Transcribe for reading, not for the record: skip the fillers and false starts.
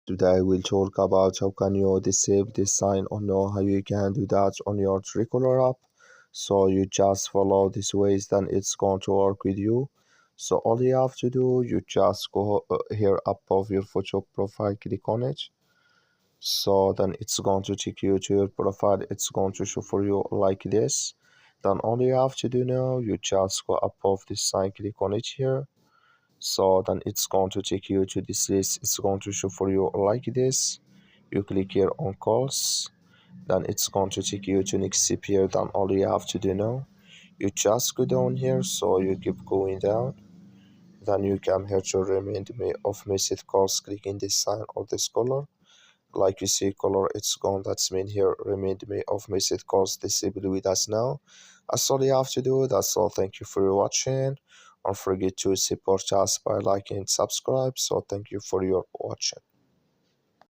Today we'll talk about how can you disable this sign or know how you can do that on your Truecaller app. So you just follow these ways, then it's going to work with you. So all you have to do, you just go here above your photo profile, click on it. So then it's going to take you to your profile. It's going to show for you like this. Then all you have to do now, you just go above this sign, click on it here. So then it's going to take you to this list. It's going to show for you like this. You click here on calls, then it's going to take you to next here. Then all you have to do now, you just go down here. So you keep going down, then you come here to remind me of message calls. Clicking this sign or this color, like you see color, it's gone. That's mean here remind me of message calls disabled with us now. That's all you have to do. That's all. Thank you for watching. Don't forget to support us by liking and subscribe. So thank you for your watching.